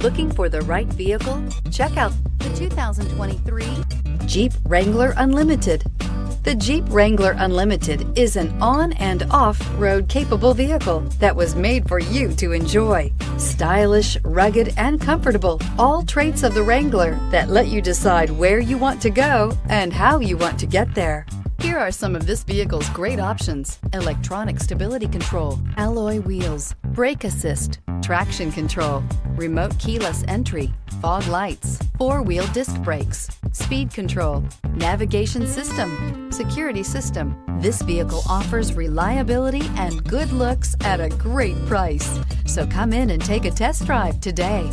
Looking for the right vehicle? Check out the 2023 Jeep Wrangler Unlimited. The Jeep Wrangler Unlimited is an on- and off-road capable vehicle that was made for you to enjoy. Stylish, rugged, and comfortable, all traits of the Wrangler that let you decide where you want to go and how you want to get there. Here are some of this vehicle's great options: electronic stability control, alloy wheels, brake assist, traction control, remote keyless entry, fog lights, four-wheel disc brakes, speed control, navigation system, security system. This vehicle offers reliability and good looks at a great price. So come in and take a test drive today.